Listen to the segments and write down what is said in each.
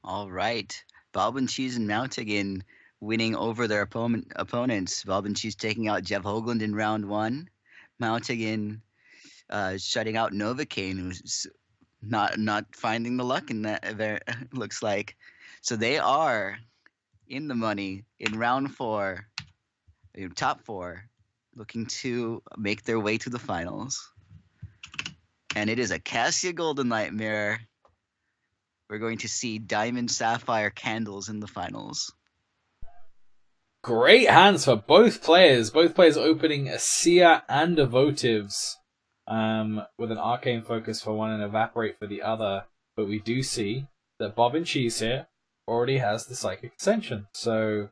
All right. Bobinchese and Maotegin winning over their opponents. Bobinchese taking out Jeff Hoagland in round one. Maotegin shutting out Novocaine, who's not finding the luck in that there looks like. So they are in the money in round four, top four, looking to make their way to the finals. And it is a Cassia Golden Nightmare. We're going to see Diamond Sapphire Candles in the finals. Great hands for both players. Both players opening a Seer and a Votives, with an Arcane Focus for one and Evaporate for the other. But we do see that Bobinchese here already has the Psychic Ascension. So,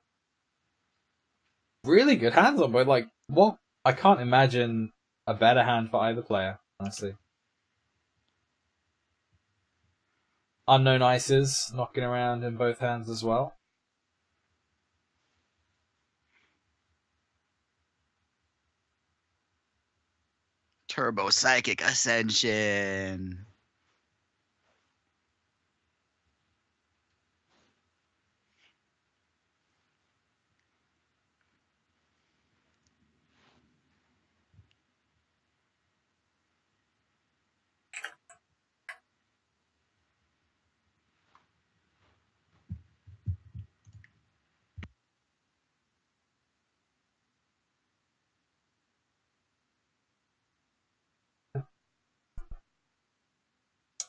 really good hands on both. Like, well, I can't imagine a better hand for either player, honestly. Unknown Ices knocking around in both hands as well. Turbo Psychic Ascension.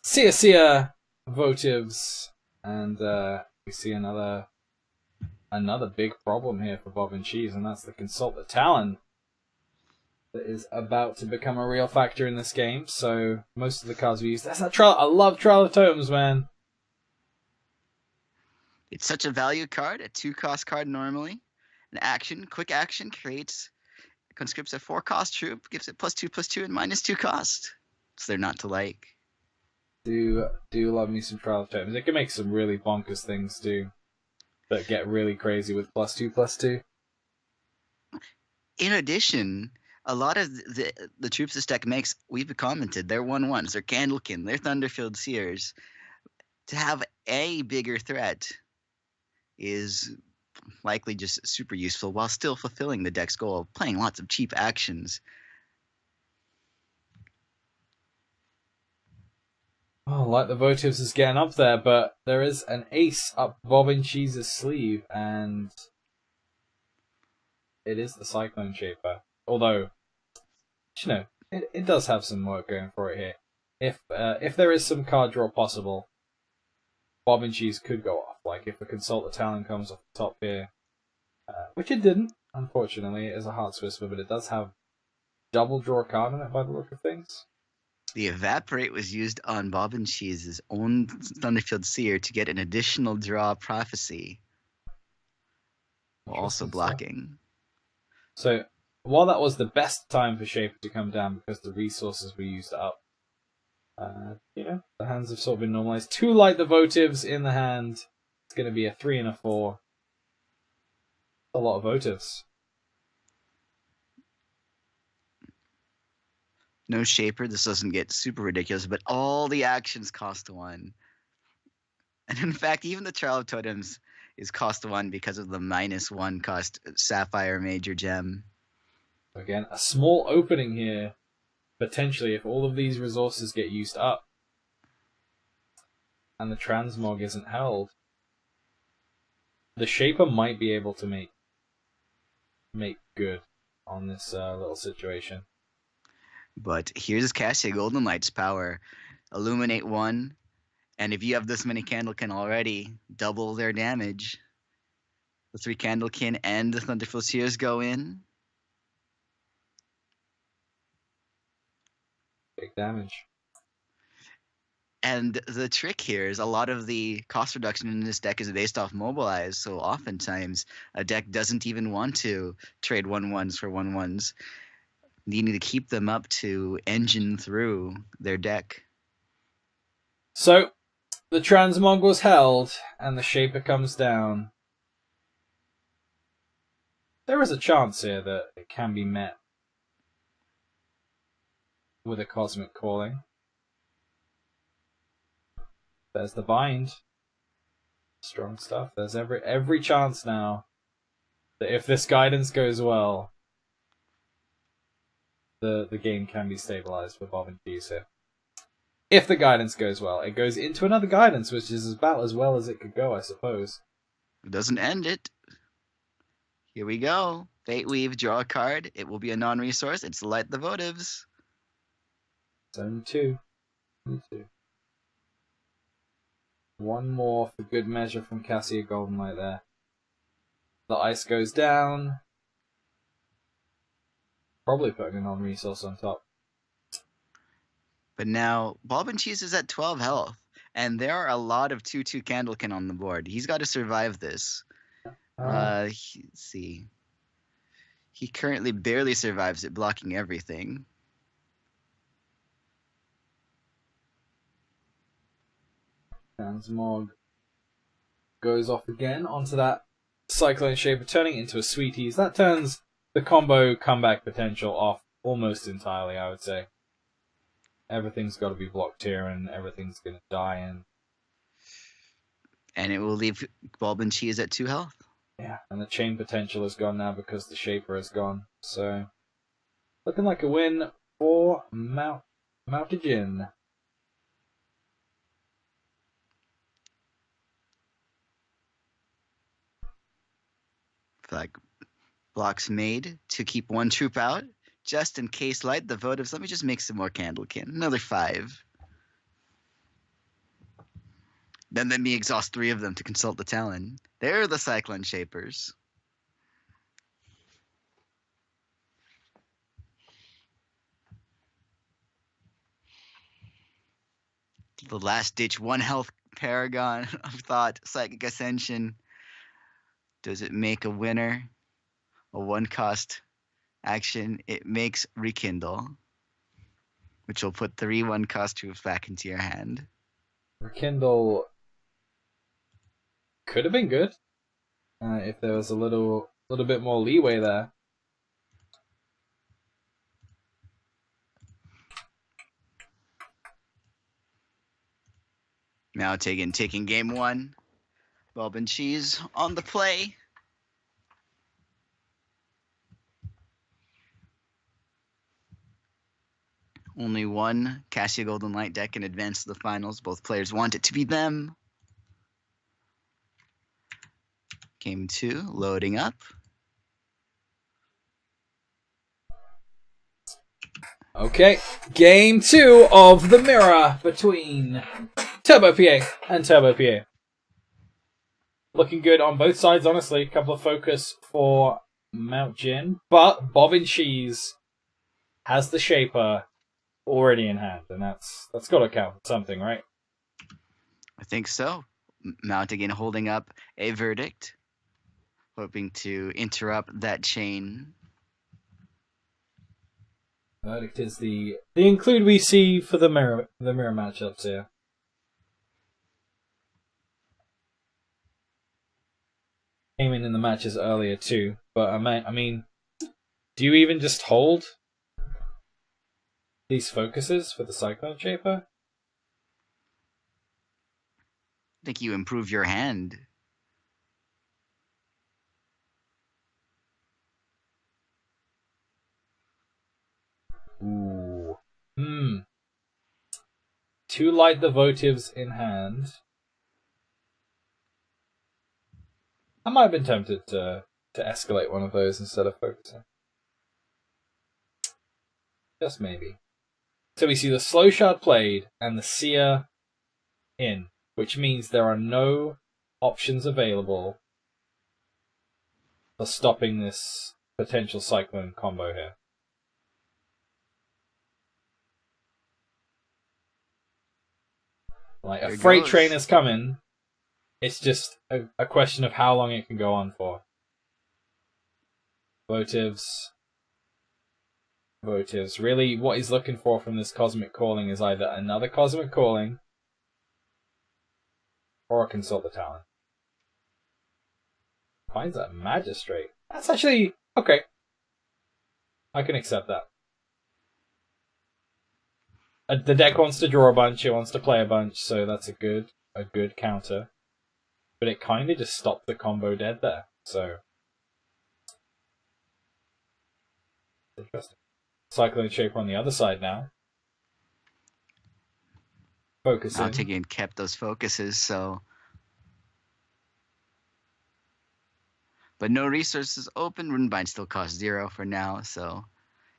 Seer Votives, and we see another big problem here for Bobinchese, and that's the Consult the Talon that is about to become a real factor in this game. So most of the cards we use. That's that trial. I love Trial of Totems, man. It's such a value card, a 2-cost card normally. An action, quick action, creates, conscripts a 4-cost troop, gives it +2/+2 and -2 cost. So they're not to like. Do love me some Trial of Totems. It can make some really bonkers things too, that get really crazy with +2/+2. In addition, a lot of the troops this deck makes, we've commented, they're 1/1s, they're Candlekin, they're Thunderfield Seers. To have a bigger threat is likely just super useful while still fulfilling the deck's goal of playing lots of cheap actions. Oh, like the Votives is getting up there, but there is an ace up Bobinchese's sleeve, and it is the Cyclone Shaper. Although, it does have some work going for it here. If there is some card draw possible, Bobinchese could go off. Like if the Consult the Talon comes off the top here, which it didn't, unfortunately. It is a Heart Whisper, but it does have double draw card in it by the look of things. The Evaporate was used on Bobinchese's own Thunderfield Seer to get an additional draw prophecy, while also blocking. So, while that was the best time for Shaper to come down because the resources were used up, the hands have sort of been normalized. 2 Light the Votives in the hand. It's going to be a 3 and a 4. A lot of Votives. No Shaper, this doesn't get super ridiculous, but all the actions cost 1. And in fact, even the Trial of Totems is cost 1 because of the -1 cost Sapphire Major Gem. Again, a small opening here, potentially, if all of these resources get used up and the Transmog isn't held. The Shaper might be able to make good on this little situation. But here's Cassia Golden Light's power. Illuminate 1, and if you have this many Candlekin already, double their damage. The 3 Candlekin and the Thunderful Seers go in. Big damage. And the trick here is a lot of the cost reduction in this deck is based off Mobilize, so oftentimes a deck doesn't even want to trade 1/1s for 1/1s. You need to keep them up to engine through their deck. So, the Transmog was held, and the Shaper comes down. There is a chance here that it can be met with a Cosmic Calling. There's the bind. Strong stuff. There's every chance now that if this guidance goes well, the game can be stabilized for Bobinchese here. If the guidance goes well, it goes into another guidance, which is about as well as it could go, I suppose. It doesn't end it. Here we go. Fate Weave, draw a card. It will be a non-resource. It's Light the Votives. Zone 2. One more for good measure from Cassia Goldenlight there. The ice goes down. Probably putting a non-resource on top. But now, Bobinchese is at 12 health. And there are a lot of 2/2 Candlekin on the board. He's got to survive this. Let's see. He currently barely survives it, blocking everything. Transmog goes off again onto that Cyclone Shaper, turning into a Sweeties. That turns the combo comeback potential off almost entirely, I would say. Everything's got to be blocked here, and everything's going to die in. And it will leave Bobinchese at 2 health. Yeah, and the chain potential is gone now because the Shaper is gone. So, looking like a win for Maotegin. Flag blocks made to keep one troop out. Just in case Light the Votives. Let me just make some more Candlekin. Another 5. Then let me exhaust 3 of them to consult the Talon. They're the Cyclone Shapers. The last ditch 1 health Paragon of Thought, Psychic Ascension. Does it make a winner? A 1-cost action. It makes Rekindle, which will put 3 1-cost troops back into your hand. Rekindle could have been good if there was a little bit more leeway there. Maotegin taking game 1. Bobinchese on the play. Only one Cassia Goldenlight deck can advance to the finals. Both players want it to be them. Game 2, loading up. Okay, game 2 of the mirror between Turbo PA and Turbo PA. Looking good on both sides, honestly. Couple of focus for Maotegin, but Bobinchese has the Shaper already in hand, and that's got to count for something, right? I think so. Maotegin holding up a verdict, hoping to interrupt that chain. Verdict is the include we see for the mirror matchups here. Came in the matches earlier too, but I mean, do you even just hold these focuses for the Cyclone Shaper? I think you improve your hand. Ooh. 2 Light the Votives in hand. I might have been tempted to escalate one of those instead of focusing. Just maybe. So we see the Slow Shard played and the Seer in, which means there are no options available for stopping this potential Cyclone combo here. Like, a freight train is coming. It's just a question of how long it can go on for. Votives. Really, what he's looking for from this Cosmic Calling is either another Cosmic Calling or a Consult the Talon. Finds a Magistrate. That's actually okay. I can accept that. The deck wants to draw a bunch, it wants to play a bunch, so that's a good counter. but it kind of just stopped the combo dead there. So interesting. Cyclone Shaper on the other side now. Focusing. Maotegin kept those focuses, so. But no resources open. Runebind still costs 0 for now, so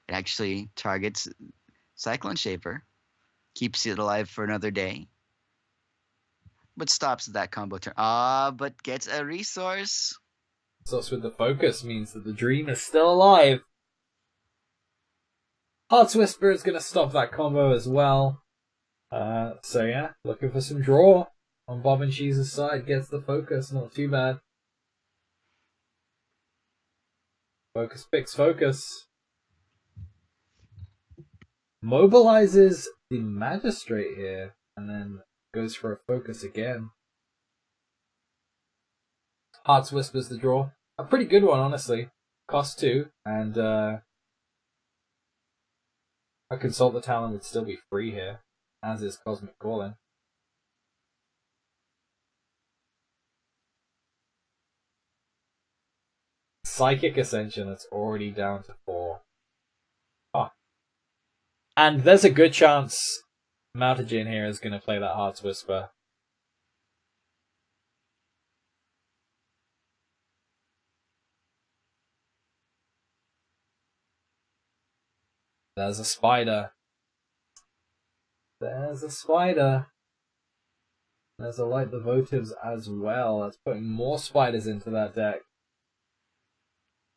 it actually targets Cyclone Shaper, keeps it alive for another day, but stops that combo turn. But gets a resource. So with the focus means that the dream is still alive. Heart's Whisper is going to stop that combo as well. So yeah, looking for some draw on Bobinchese's side. Gets the focus, not too bad. Focus picks focus. Mobilizes the Magistrate here, and then goes for a focus again. Heart's Whisper's the draw. A pretty good one, honestly. Cost 2, and a Consult the Talent would still be free here, as is Cosmic Calling. Psychic Ascension, that's already down to 4. And there's a good chance Maotegin here is going to play that Heart's Whisper. There's a spider. There's a spider. There's a Light the Votives as well. That's putting more spiders into that deck.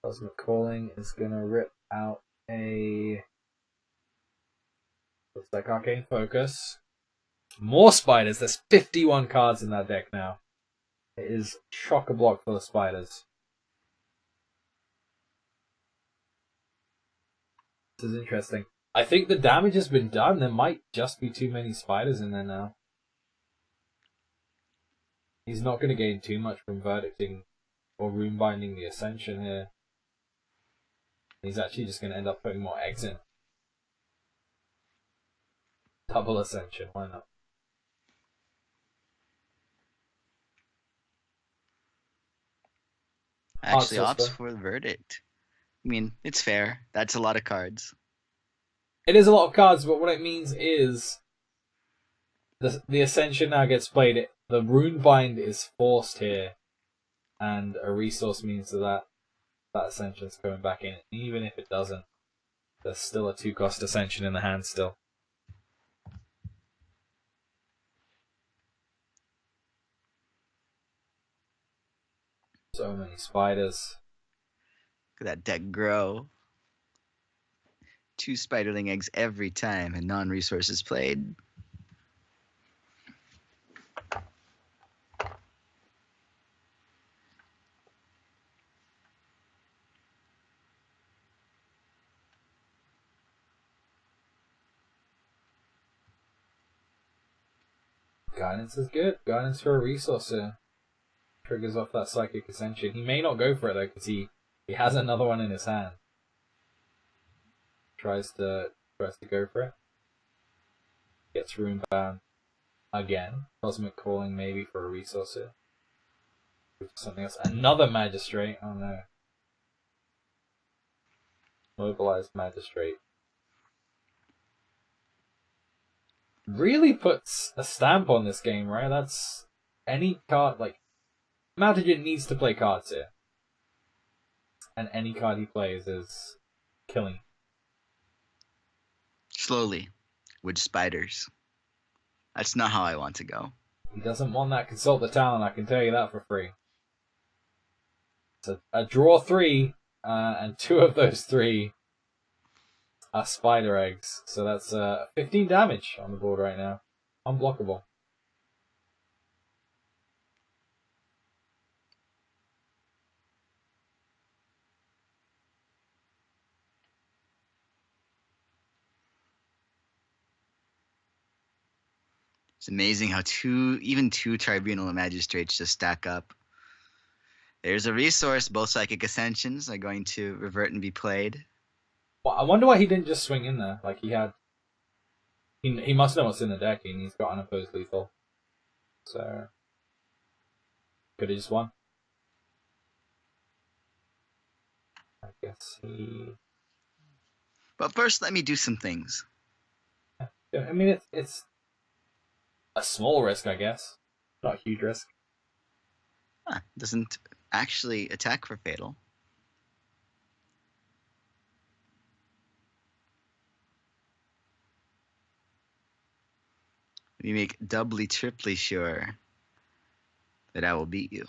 Cosmic Calling is going to rip out a... looks like Arcane Focus. More spiders. There's 51 cards in that deck now. It is chock-a-block full of spiders. This is interesting. I think the damage has been done. There might just be too many spiders in there now. He's not going to gain too much from verdicting or rune binding the Ascension here. He's actually just going to end up putting more eggs in. Double Ascension, why not? Actually opts for the verdict. I mean, it's fair. That's a lot of cards. It is a lot of cards, but what it means is the Ascension now gets played. The Rune Bind is forced here, and a resource means that Ascension's coming back in. Even if it doesn't, there's still a 2-cost Ascension in the hand still. So many spiders. Look at that deck grow. 2 spiderling eggs every time and non-resources played. Guidance is good. Guidance for a resource here. Triggers off that Psychic Ascension. He may not go for it though, because he has another one in his hand. Tries to go for it. Gets Rune Bound again. Cosmic Calling maybe for a resource here. Something else. Another Magistrate. Oh no. Mobilized Magistrate. Really puts a stamp on this game, right? That's any card, like, Maotegin needs to play cards here. And any card he plays is killing. Slowly, with spiders. That's not how I want to go. He doesn't want that Consult the Talent, I can tell you that for free. It's a draw 3, and 2 of those 3 are spider eggs. So that's 15 damage on the board right now. Unblockable. It's amazing how even two Tribunal Magistrates just stack up. There's a resource. Both Psychic Ascensions are going to revert and be played. Well, I wonder why he didn't just swing in there. Like, he must know what's in the deck, and he's got unopposed lethal. So Could have just won. I guess he. But first, let me do some things. I mean, it's a small risk, I guess. Not a huge risk. Doesn't actually attack for fatal. We make doubly, triply sure that I will beat you.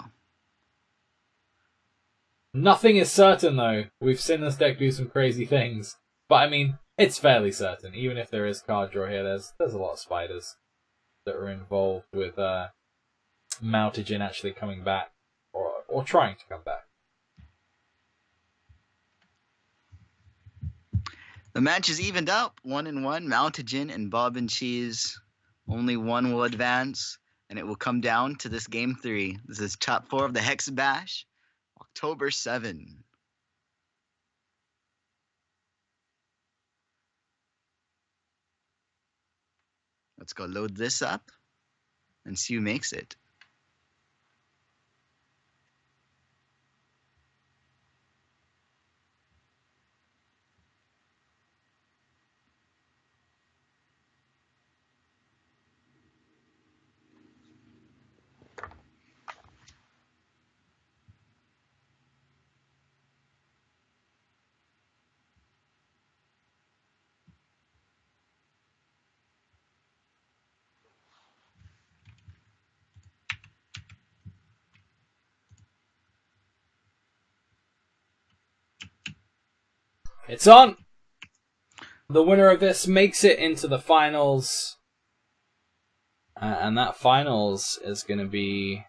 Nothing is certain, though. We've seen this deck do some crazy things. But, I mean, it's fairly certain. Even if there is card draw here, there's a lot of spiders that are involved with Maotegin actually coming back. Or trying to come back. The match is evened up, 1-1. Maotegin and Bobinchese. Only one will advance, and it will come down to this game 3. This is top 4 of the HEX Bash, October 7. Let's go load this up and see who makes it. It's on! The winner of this makes it into the finals. And that finals is going to be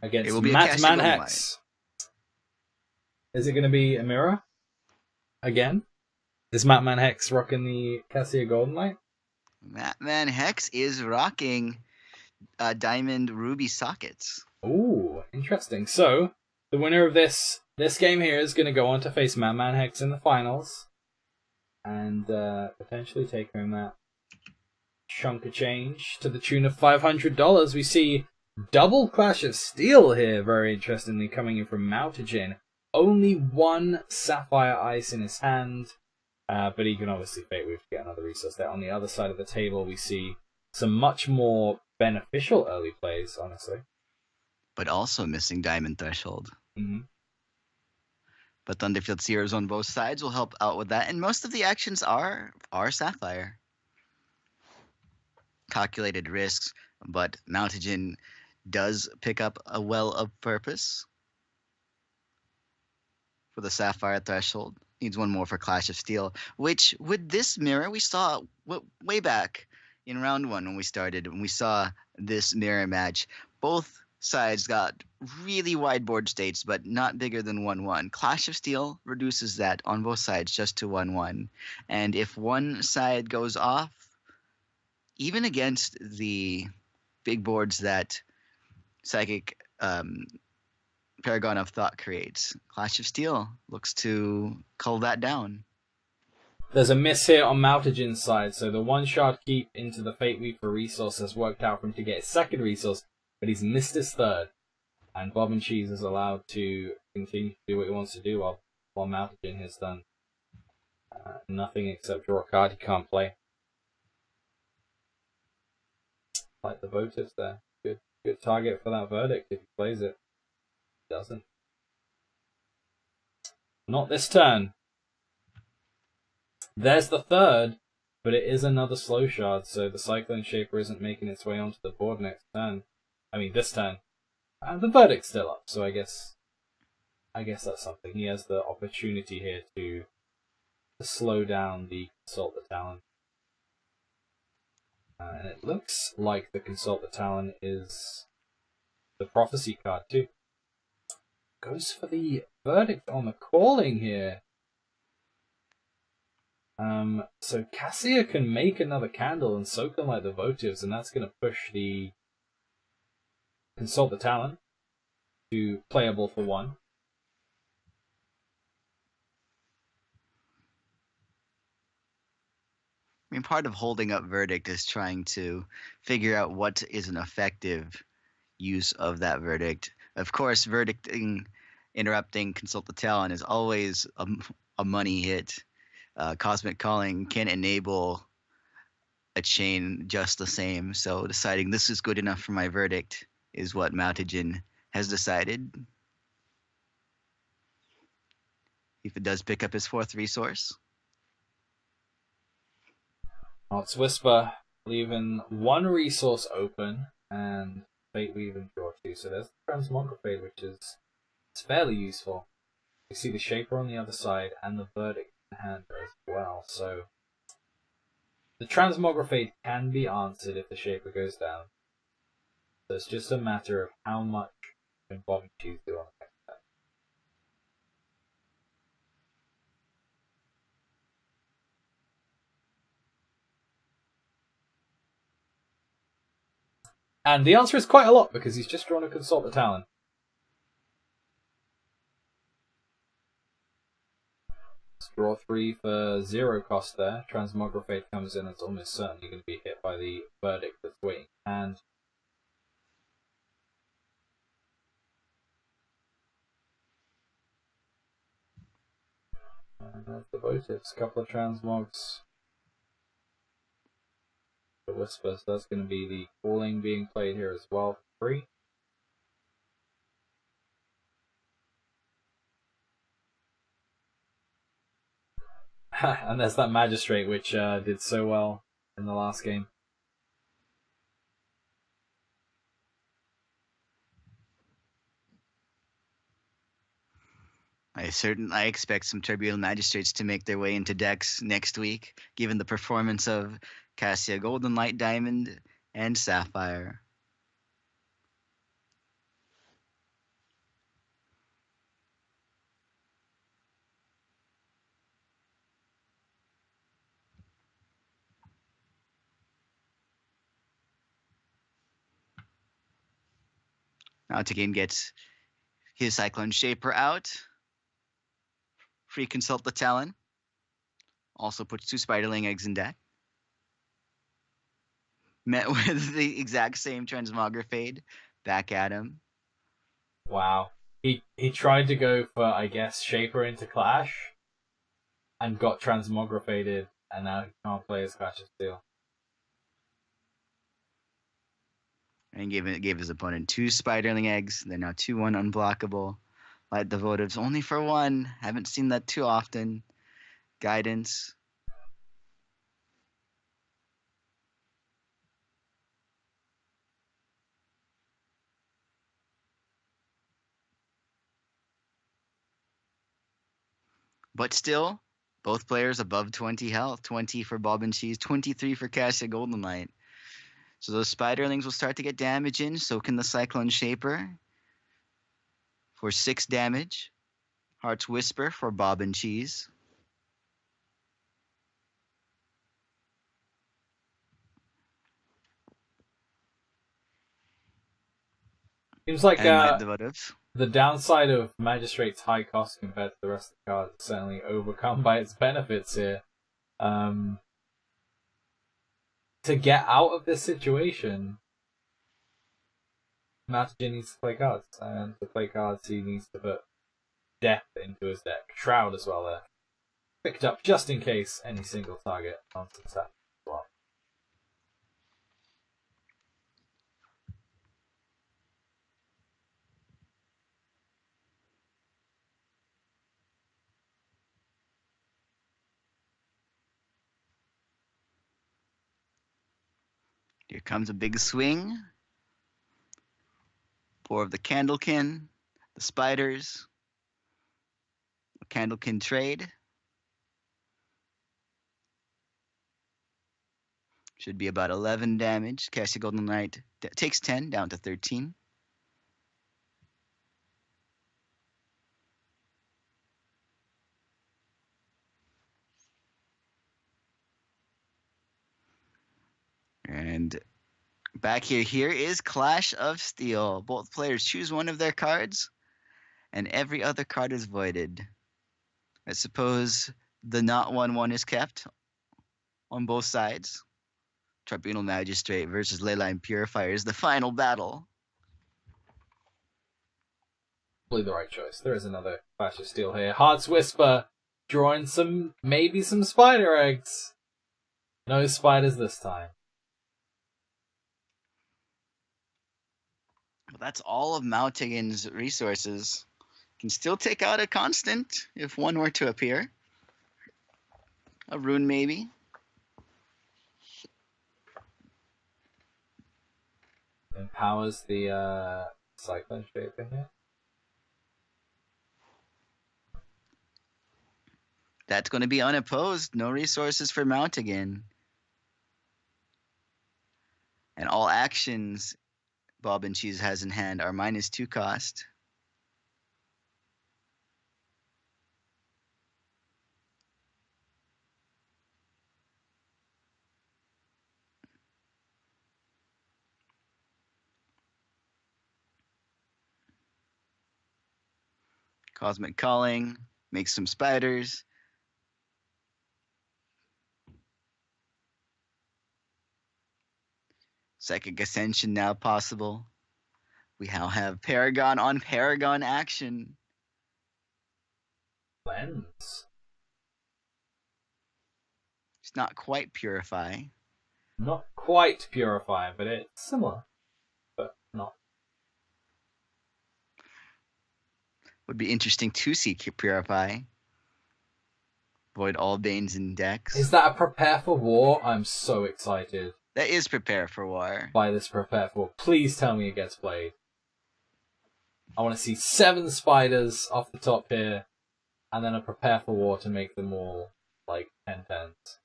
against Matman Hex. Is it going to be a mirror? Again? Is Matman Hex rocking the Cassia Golden Light? Matman Hex is rocking Diamond Ruby sockets. Ooh, interesting. So, the winner of this game here is going to go on to face Matman Hex in the finals. And potentially take home that chunk of change to the tune of $500. We see double Clash of Steel here, very interestingly, coming in from Maotegin. Only one Sapphire Ice in his hand, but he can obviously Fate Weave to get another resource there. On the other side of the table, we see some much more beneficial early plays, honestly. But also missing Diamond Threshold. Mm-hmm. But Thunderfield Seers on both sides will help out with that. And most of the actions are Sapphire. Calculated risks, but Maotegin does pick up a Well of Purpose for the Sapphire Threshold. Needs one more for Clash of Steel, which with this mirror we saw way back in round 1 when we saw this mirror match. Both sides got really wide board states, but not bigger than 1-1. Clash of Steel reduces that on both sides just to 1-1. And if one side goes off, even against the big boards that Psychic Paragon of Thought creates, Clash of Steel looks to cull that down. There's a miss here on Maotegin's side, so the one-shot keep into the Fate Weave for resource has worked out for him to get his second resource, but he's missed his third. And Bobinchese is allowed to continue to do what he wants to do while Maotegin has done nothing except draw a card he can't play. Like the votives there. Good target for that verdict if he plays it. He doesn't. Not this turn. There's the third, but it is another slow shard, so the Cyclone Shaper isn't making its way onto the board next turn. I mean, this turn. And the verdict's still up, so I guess that's something. He has the opportunity here to slow down the Consult the Talon. And it looks like the Consult the Talon is the Prophecy card too. Goes for the verdict on the calling here. So Cassia can make another candle, and so can like the votives, and that's going to push the Consult the Talon to playable for 1. I mean, part of holding up verdict is trying to figure out what is an effective use of that verdict. Of course, verdicting, interrupting, consult the talent is always a money hit. Cosmic calling can enable a chain just the same. So deciding this is good enough for my verdict is what Maotegin has decided. If it does pick up his fourth resource. Heart's Whisper, leaving one resource open, and Fate Weave and draw two. So there's the Transmogrifade, which is fairly useful. You see the Shaper on the other side, and the Verdict in hand as well. So the Transmogrifade can be answered if the Shaper goes down. So it's just a matter of how much can Bobinchese do on the next turn. And the answer is quite a lot, because he's just drawn a Consult the Talon. Let's draw 3 for 0 cost there. Transmogrifade comes in, it's almost certainly going to be hit by the Verdict that's waiting. And that's the votives. A couple of transmogs. The Whispers, that's going to be the Calling being played here as well. 3. And there's that Magistrate, which did so well in the last game. I expect some Tribunal Magistrates to make their way into decks next week, given the performance of Cassia Golden Light Diamond and Sapphire. Maotegin gets his Cyclone Shaper out. Free Consult the Talon. Also puts 2 Spiderling Eggs in deck. Met with the exact same Transmogrifade back at him. Wow. He tried to go for, I guess, Shaper into Clash, and got Transmogrifaded, and now he can't play his Clash of Steel. And gave his opponent 2 Spiderling Eggs. They're now 2-1 unblockable. Light the Votives only for 1. Haven't seen that too often. Guidance. But still, both players above 20 health. 20 for Bobinchese, 23 for Cassia Golden Light. So those Spiderlings will start to get damage in. So can the Cyclone Shaper for 6 damage. Heart's Whisper for Bobinchese. Seems like And Light the Votives. the downside of Magistrate's high cost compared to the rest of the cards is certainly overcome by its benefits here. To get out of this situation, Maotegin needs to play cards, and to play cards he needs to put Death into his deck. Shroud as well there. Picked up just in case any single target nonsense happens as well. Here comes a big swing. 4 of the Candlekin, the Spiders, a Candlekin trade. Should be about 11 damage. Cassia Golden Light takes 10 down to 13. And back here is Clash of Steel. Both players choose one of their cards, and every other card is voided. I suppose the not 1/1 is kept on both sides. Tribunal Magistrate versus Leyline Purifier is the final battle. Probably the right choice. There is another Clash of Steel here. Heart's Whisper, drawing maybe some spider eggs. No spiders this time. Well, that's all of Maotegin's resources. Can still take out a constant if one were to appear. A rune, maybe. Empowers the Cyclone shape in here. That's going to be unopposed. No resources for Maotegin. And all actions Bobinchese has in hand are -2 cost. Cosmic Calling, make some spiders. Psychic Ascension now possible. We now have Paragon on Paragon action. Lens. It's not quite Purify. Not quite Purify, but it's similar. But not. Would be interesting to see Purify. Void all Banes in decks. Is that a Prepare for War? I'm so excited. That is Prepare for War. By this Prepare for War. Please tell me it gets played. I want to see 7 spiders off the top here, and then a Prepare for War to make them all like 10/10s.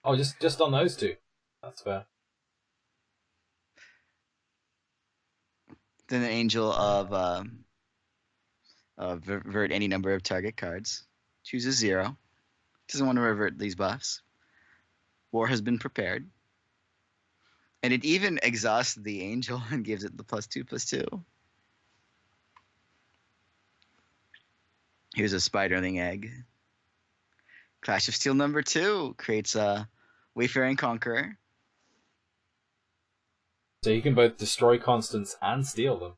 Oh, just on those 2. That's fair. Then the Angel of revert any number of target cards. Chooses 0. Doesn't want to revert these buffs. War has been prepared. And it even exhausts the Angel and gives it the +2/+2. Here's a Spiderling Egg. Clash of Steel number 2 creates a Wayfaring Conqueror. So you can both destroy constants and steal them.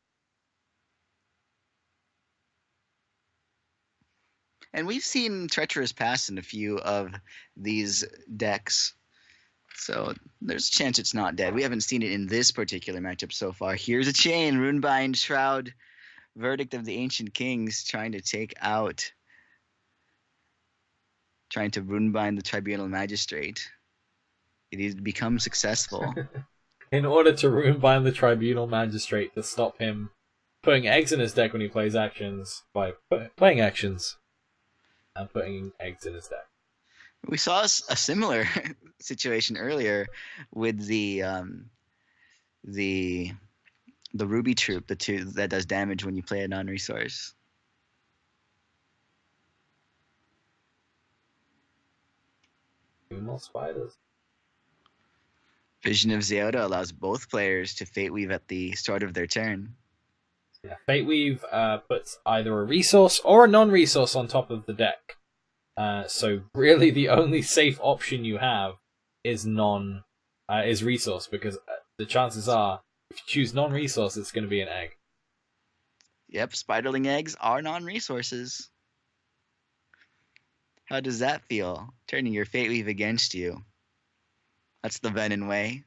And we've seen Treacherous Pass in a few of these decks. So there's a chance it's not dead. We haven't seen it in this particular matchup so far. Here's a chain. Runebind, Shroud, Verdict of the Ancient Kings trying to Runebind the Tribunal Magistrate. It has become successful. In order to Runebind the Tribunal Magistrate to stop him putting eggs in his deck when he plays actions by playing actions and putting eggs in his deck. We saw a similar situation earlier with the Ruby Troop, the 2 that does damage when you play a non-resource. Two more spiders. Vision of Zeoda allows both players to Fate Weave at the start of their turn. Yeah, Fate Weave puts either a resource or a non-resource on top of the deck. So really, the only safe option you have is resource, because the chances are, if you choose non-resource, it's going to be an egg. Yep, Spiderling eggs are non-resources. How does that feel? Turning your Fate Weave against you. That's the Venom way.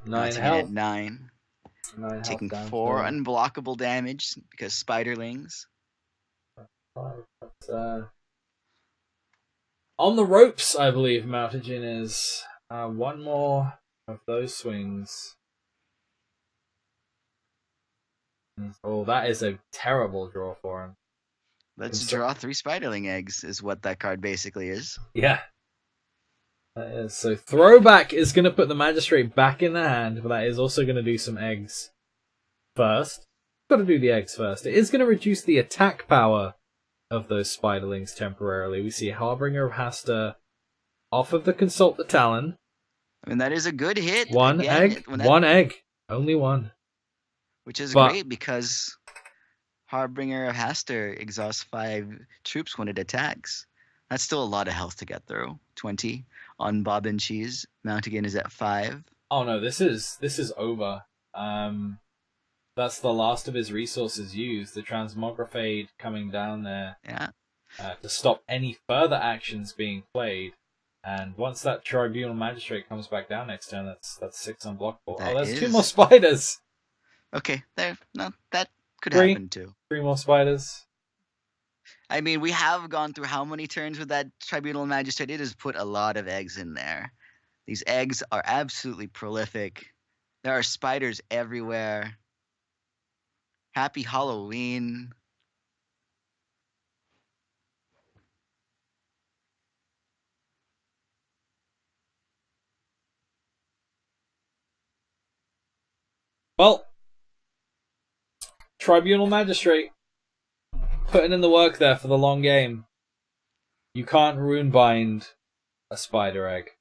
Nine Maotegin health. at 9. Taking 4 unblockable damage because Spiderlings. On the ropes, I believe Maotegin is. One more of those swings. Oh, that is a terrible draw for him. Let's draw 3 Spiderling eggs is what that card basically is. Yeah. That is. So Throwback is going to put the Magistrate back in the hand, but that is also going to do some eggs first. Got to do the eggs first. It is going to reduce the attack power of those Spiderlings temporarily. We see Harbinger of Hasta off of the Consult the Talon. I mean, that is a good hit. One egg. Only one. Which is great because Harbinger of Hasta exhausts 5 troops when it attacks. That's still a lot of health to get through. 20 on Bobinchese. Maotegin is at 5. Oh no, this is over. That's the last of his resources used. The transmogrifade coming down there Yeah, to stop any further actions being played. And once that Tribunal Magistrate comes back down next turn, that's 6 unblockable. Oh, that there's 2 more is. spiders. Okay, there. No, that could 3, happen too. 3 more spiders. I mean, we have gone through how many turns with that Tribunal Magistrate? It has put a lot of eggs in there. These eggs are absolutely prolific. There are spiders everywhere. Happy Halloween. Well, Tribunal Magistrate putting in the work there for the long game. You can't rune bind a spider egg.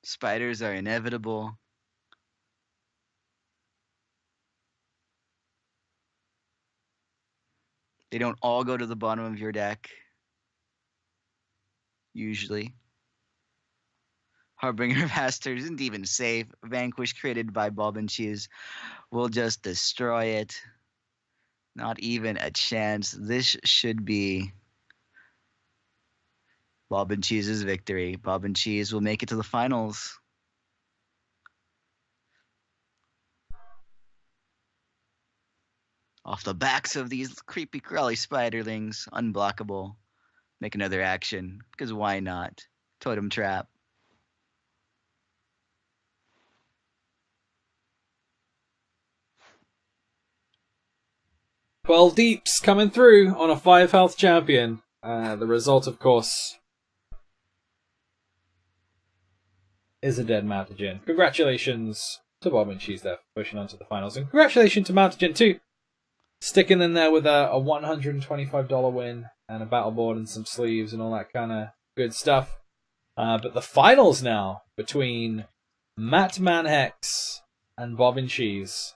Spiders are inevitable. They don't all go to the bottom of your deck. Usually. Harbinger Master isn't even safe. Vanquish created by Bobinchese will just destroy it. Not even a chance. This should be Bobinchese's victory. Bobinchese will make it to the finals. Off the backs of these creepy crawly spiderlings. Unblockable. Make another action. Because why not? Totem Trap. 12 deeps coming through on a 5 health champion. The result, of course, is a dead Maotegin. Congratulations to Bobinchese there for pushing on to the finals. And congratulations to Maotegin too. Sticking in there with a $125 win and a battle board and some sleeves and all that kind of good stuff. But the finals now between Matt Man HEX and Bobinchese.